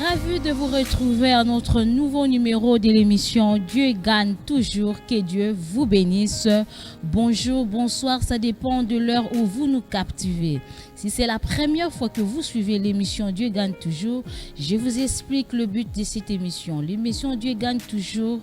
Ravi de vous retrouver à notre nouveau numéro de l'émission Dieu gagne toujours. Que Dieu vous bénisse. Bonjour, bonsoir, ça dépend de l'heure où vous nous captivez. Si c'est la première fois que vous suivez l'émission Dieu gagne toujours, je vous explique le but de cette émission. L'émission Dieu gagne toujours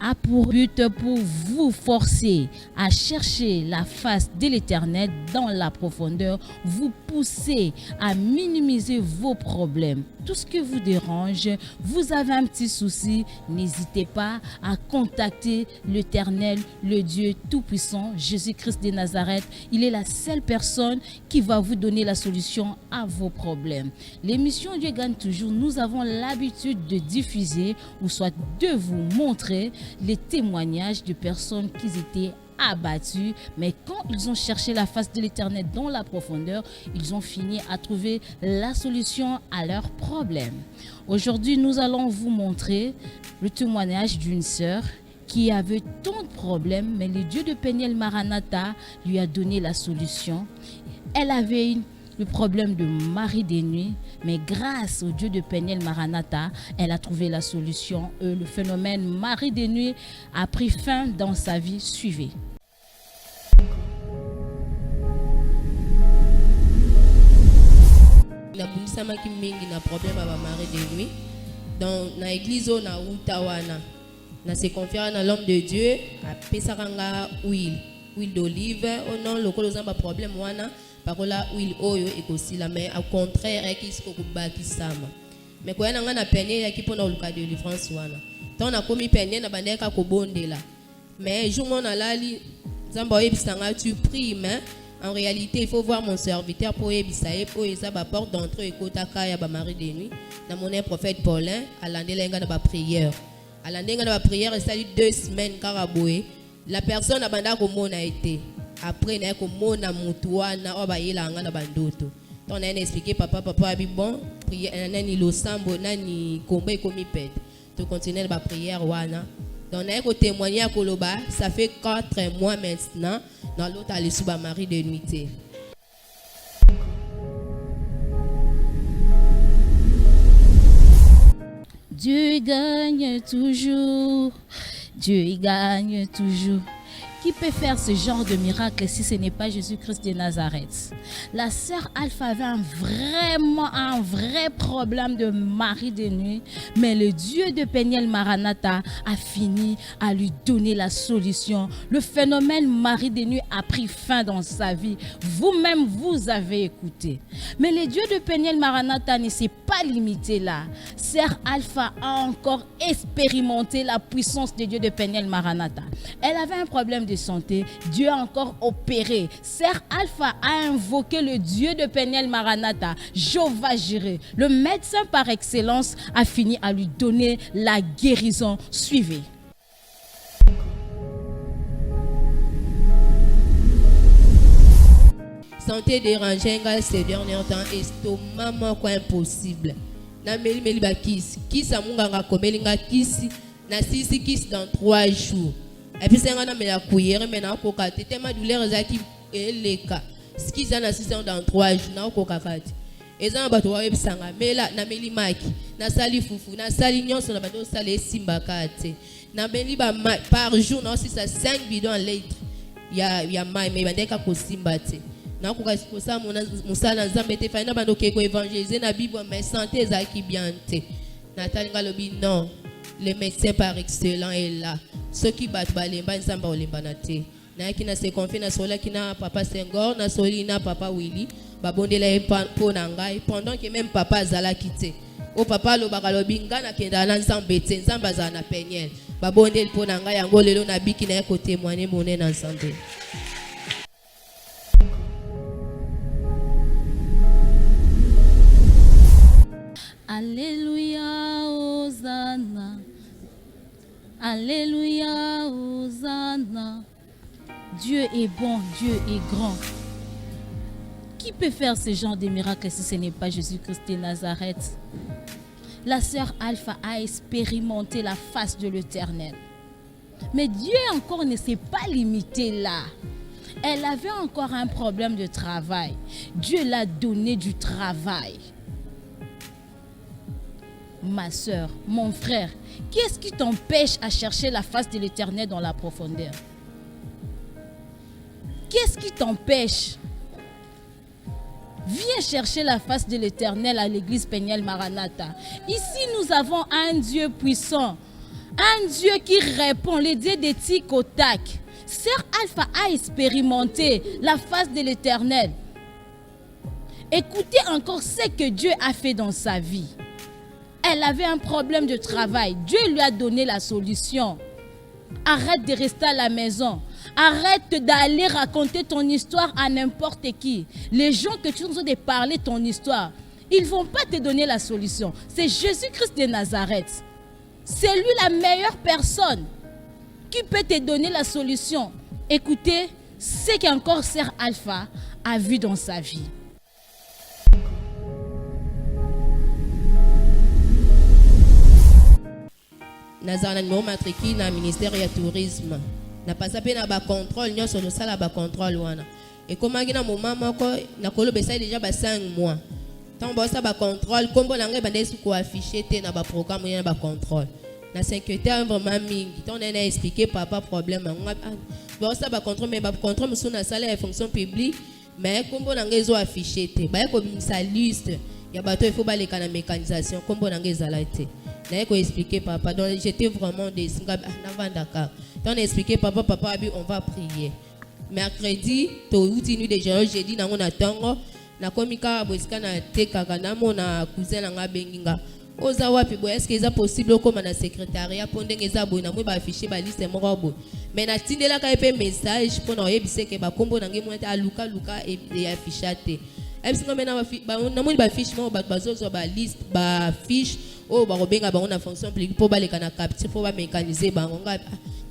a pour but pour vous forcer à chercher la face de l'Éternel dans la profondeur, vous pousser à minimiser vos problèmes. Tout ce qui vous dérange, vous avez un petit souci, n'hésitez pas à contacter l'Éternel, le Dieu Tout-Puissant, Jésus-Christ de Nazareth. Il est la seule personne qui va vous donner la solution à vos problèmes. L'émission Dieu gagne toujours, nous avons l'habitude de diffuser ou soit de vous montrer les témoignages de personnes qui étaient abattus, mais quand ils ont cherché la face de l'Éternel dans la profondeur, ils ont fini à trouver la solution à leurs problèmes. Aujourd'hui, nous allons vous montrer le témoignage d'une sœur qui avait tant de problèmes, mais le Dieu de Peniel Maranatha lui a donné la solution. Elle avait le problème de mari des nuits, mais grâce au Dieu de Peniel Maranatha, elle a trouvé la solution. Le phénomène mari des nuits a pris fin dans sa vie. Suivez. Nabunisamaki mingi na problème à mari de nuit. Dans l'église na utawana, na se confier dans l'homme de Dieu, a pesaranga huile d'olive, au nom lokolo zamba problème wana. Parola huile oyo ekosila, mais au contraire ekisiko kubaki sama. Mais quand on a peine qui pona luka de délivrance wana. Tant on a commis peine na bandeka ko bondela. Mais jour on a lali zamba ebisanga tu pries, mais en réalité il faut voir mon serviteur pour ebisaye pour eza ba porte d'entrée ekotaka ya ba mari de nuit. Na mon prophète Paulin alandelenga na ba prière. Alandelenga na ba prière ça dit 2 semaines karaboé. La personne abanda ko mona été. Après na ko mona mutu wana obayela nga na bandoto. Donc on a expliqué papa abi bon prière nani lo sambo nani komba ekomi pète. Tu continuer la prière wana. Donc on a ko témoigner à Koloba, ça fait 4 mois maintenant dans l'autre aller sous ba mari de nuit. Dieu gagne toujours. Dieu gagne toujours. Qui peut faire ce genre de miracle si ce n'est pas Jésus-Christ de Nazareth? La sœur Alpha avait un vrai problème de mari de nuit, mais le Dieu de Peniel Maranatha a fini à lui donner la solution. Le phénomène mari de nuit a pris fin dans sa vie. Vous-même, vous avez écouté. Mais le Dieu de Peniel Maranatha ne s'est pas limité là. Sœur Alpha a encore expérimenté la puissance de Dieu de Peniel Maranatha. Elle avait un problème de santé, Dieu a encore opéré. Sœur Alpha a invoqué le Dieu de Peniel Maranatha, Jéhovah Jireh. Le médecin par excellence a fini à lui donner la guérison. Suivez. Santé dérangée ces derniers temps, estomac quoi impossible. Na meli ba kiss amunga nga komelinga kiss na sisi kiss dans 3 jours. Et puis c'est un homme la couillère maintenant pour qu'à tellement douleur zaki les cas. Ce qui s'en assiste dans 3 jours na ko kakati. Et ça ba to wa ebisanga mela na meli maki na sali fufu na sali nyonso na bato sali simba kate. Na meli ba par jour na aussi ça 5 bidons litres. Ya mai mais bandeka ko simba te. Na ko ka ça musala nzambe te fa na bando ke ko évangéliser na bible mais santé zaki bien te. Nathalie ngalobi non. Le médecin par excellence est là. Ceux qui battent balemba nzamba olemba na te. Na kina se confie na sola kina papa Senghor na solina papa Willy babondela po na ngai pendant que même papa azala kité. O papa lo bakalobi ngana kenda na nzambe te nzamba za na Peniel. Babondela po na ngai yango lelo na biki na ko témoigner moné na nzambe. Alléluia, Hosanna. Alléluia, Hosanna. Dieu est bon, Dieu est grand. Qui peut faire ce genre de miracle si ce n'est pas Jésus-Christ de Nazareth? La sœur Alpha a expérimenté la face de l'Éternel. Mais Dieu encore ne s'est pas limité là. Elle avait encore un problème de travail. Dieu l'a donné du travail. ma soeur, mon frère, qu'est-ce qui t'empêche à chercher la face de l'Éternel dans la profondeur? Qu'est-ce qui t'empêche? Viens chercher la face de l'Éternel à l'église Peniel Maranatha. Ici, nous avons un Dieu puissant, un Dieu qui répond, les dieux des tic au tac. Sœur Alpha a expérimenté la face de l'Éternel. Écoutez encore ce que Dieu a fait dans sa vie. Elle avait un problème de travail. Dieu lui a donné la solution. Arrête de rester à la maison. Arrête d'aller raconter ton histoire à n'importe qui. Les gens que tu nous as parler ton histoire, ils ne vont pas te donner la solution. C'est Jésus-Christ de Nazareth. C'est lui la meilleure personne qui peut te donner la solution. Écoutez ce qu'encore Sœur Alpha a vu dans sa vie. Nazana numéro matricule na ministère du tourisme. Na pasa pe na ba contrôle nyonso no sala ba contrôle wana. Et comme na moment moko na kolobe ça déjà ba 5 mois. Tant ba ça ba contrôle kombo na ngai ba ndesu ko afficher te na ba programme na ba contrôle. Na secrétaire vraiment mingi. Tant on a expliqué papa problème ba ça ba contrôle mais ba contrôle musu na sala ya fonction publique mais kombo na ngai zo afficher te. Ba ko bimisa liste ya bato il faut ba leka na mécanisation kombo na ngai zala te. N'a pas expliqué papa, donc j'étais vraiment déçu. On a expliqué papa, on va prier. Mercredi, jeudi, on attend. Na komika boiska na tekaka na mona cousin nga benginga. Oza wapi boy, est-ce que c'est possible comme na secrétariat pour ndenge za boy na moi ba afficher ba liste moko boy. Mais na tindela ka pe message pour na yebise ke ba kombo na ngemo ta luka et affichate. Est-ce que na moi ba fiche mo ba bazozo ba liste ba fiche oh ba robenga ba on a fonction publique pour ba les kana capture pour ba mécaniser ba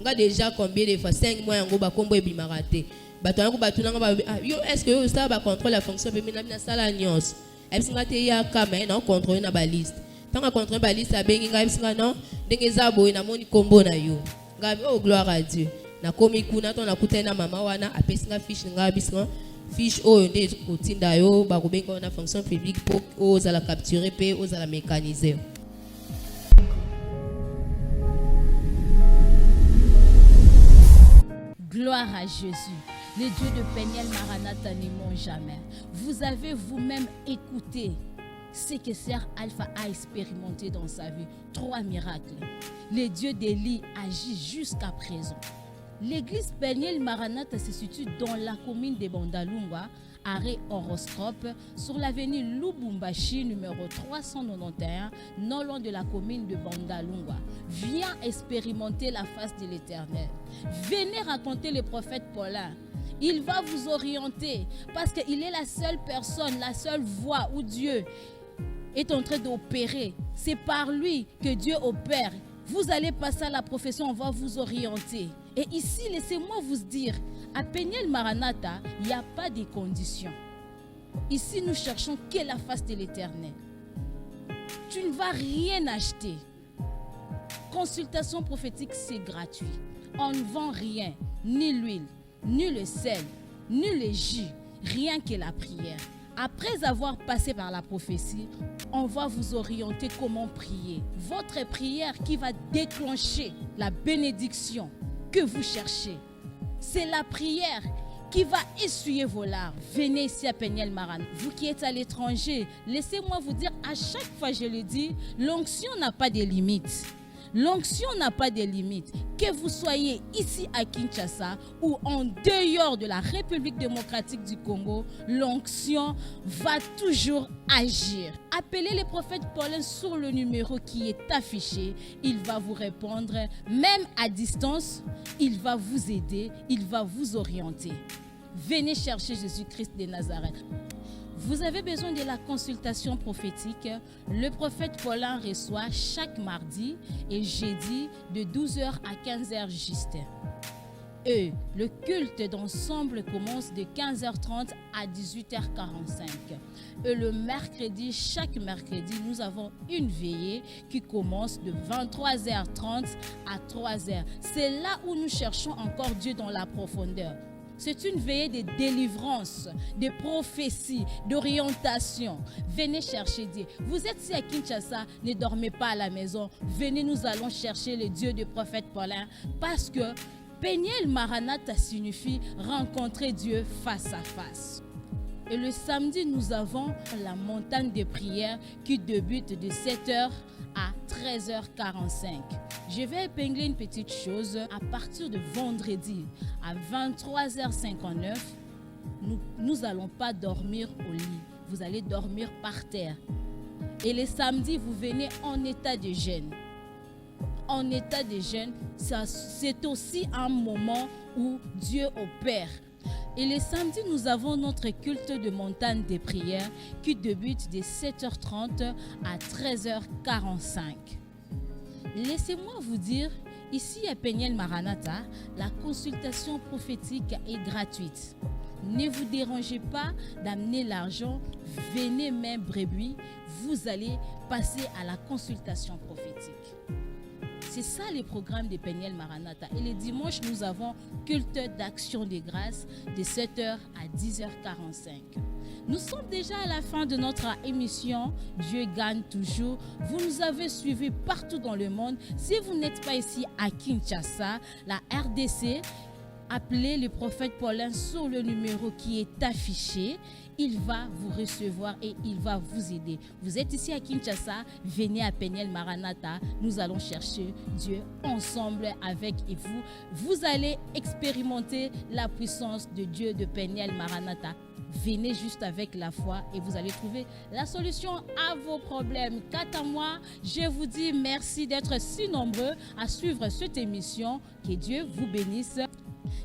nga déjà combien de fois 5 mois yango ba kombo ebimaka te. Bato yango bato nanga ba yo est-ce que ça ba contrôle la fonction publique na sala nyos. Est-ce que ngate ya kama na contrôler na ba liste. Tant que contrôler ba liste abengi nga est-ce que non ndenge za boy na moni kombo na yo. Nga oh gloire à Dieu. Na komi kuna to na kutena mama wana apesi nga fiche nga biswa fiche oyo nde kotinda yo ba kobenga na fonction publique pour aux la capturer pe aux la mécaniser. Gloire à Jésus. Les dieux de Peniel Maranatha ne ment jamais. Vous avez vous-même écouté ce que Sœur Alpha a expérimenté dans sa vie. 3 miracles. Les dieux d'Élie agissent jusqu'à présent. L'église Peniel Maranatha se situe dans la commune de Bandalungwa, arrêt horoscope, sur l'avenue Lubumbashi numéro 391, non loin de la commune de Bandalungwa. Viens expérimenter la face de l'Éternel. Venez raconter le prophète Paulin. Il va vous orienter parce qu'il est la seule personne, la seule voie où Dieu est en train d'opérer. C'est par lui que Dieu opère. Vous allez passer à la profession, on va vous orienter. Et ici, laissez-moi vous dire, à Peniel Maranatha, il n'y a pas de conditions. Ici, nous cherchons que la face de l'Éternel. Tu ne vas rien acheter. Consultation prophétique, c'est gratuit. On ne vend rien, ni l'huile, ni le sel, ni le jus, rien que la prière. Après avoir passé par la prophétie, on va vous orienter comment prier. Votre prière qui va déclencher la bénédiction que vous cherchez. C'est la prière qui va essuyer vos larmes. Venez ici à Peniel Maranatha. Vous qui êtes à l'étranger, laissez-moi vous dire, à chaque fois je le dis, l'onction n'a pas de limites. L'onction n'a pas de limites. Que vous soyez ici à Kinshasa ou en dehors de la République démocratique du Congo, l'onction va toujours agir. Appelez le prophète Paulin sur le numéro qui est affiché. Il va vous répondre. Même à distance, il va vous aider, il va vous orienter. Venez chercher Jésus-Christ de Nazareth. Vous avez besoin de la consultation prophétique. Le prophète Paulin reçoit chaque mardi et jeudi de 12h à 15h juste. Et le culte d'ensemble commence de 15h30 à 18h45. Et le mercredi, chaque mercredi, nous avons une veillée qui commence de 23h30 à 3h. C'est là où nous cherchons encore Dieu dans la profondeur. C'est une veillée de délivrance, de prophétie, d'orientation. Venez chercher Dieu. Vous êtes ici à Kinshasa, ne dormez pas à la maison. Venez, nous allons chercher le Dieu du prophète Paulin, parce que Peniel Maranatha signifie rencontrer Dieu face à face. Et le samedi, nous avons la montagne de prière qui débute de 7h à 13h45. Je vais épingler une petite chose. À partir de vendredi à 23h59, nous n'allons pas dormir au lit. Vous allez dormir par terre. Et le samedi, vous venez en état de jeûne. En état de jeûne, c'est aussi un moment où Dieu opère. Et le samedi, nous avons notre culte de montagne de prière qui débute de 7h30 à 13h45. Laissez-moi vous dire, ici à Peniel Maranatha, la consultation prophétique est gratuite. Ne vous dérangez pas d'amener l'argent, venez même brebis, vous allez passer à la consultation prophétique. C'est ça les programmes de Peniel Maranatha. Et les dimanches, nous avons culte d'action de grâce de 7h à 10h45. Nous sommes déjà à la fin de notre émission Dieu gagne toujours. Vous nous avez suivis partout dans le monde. Si vous n'êtes pas ici à Kinshasa, la RDC, appelez le prophète Paulin sur le numéro qui est affiché. Il va vous recevoir et il va vous aider. Vous êtes ici à Kinshasa, venez à Peniel Maranatha. Nous allons chercher Dieu ensemble avec vous. Vous allez expérimenter la puissance de Dieu de Peniel Maranatha. Venez juste avec la foi et vous allez trouver la solution à vos problèmes. Quant à moi, je vous dis merci d'être si nombreux à suivre cette émission. Que Dieu vous bénisse.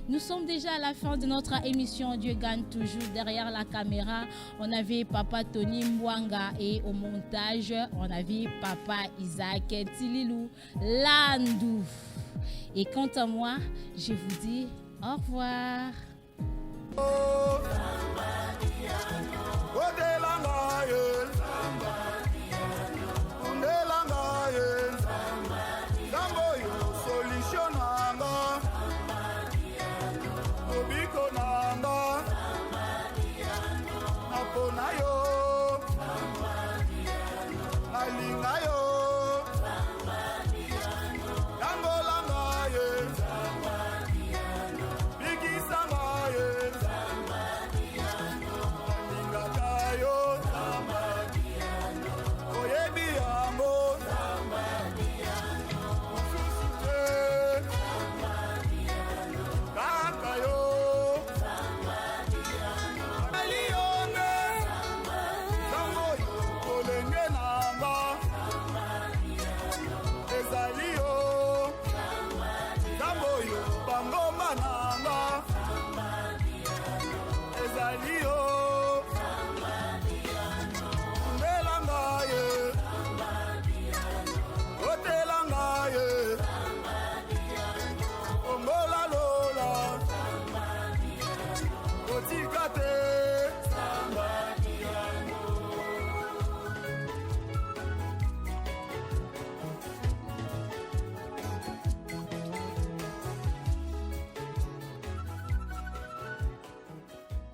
Nous sommes déjà à la fin de notre émission Dieu gagne toujours. Derrière la caméra, on avait Papa Tony Mwanga et au montage, on avait Papa Isaac Tililou Landou. Et quant à moi, je vous dis au revoir. Bango mananga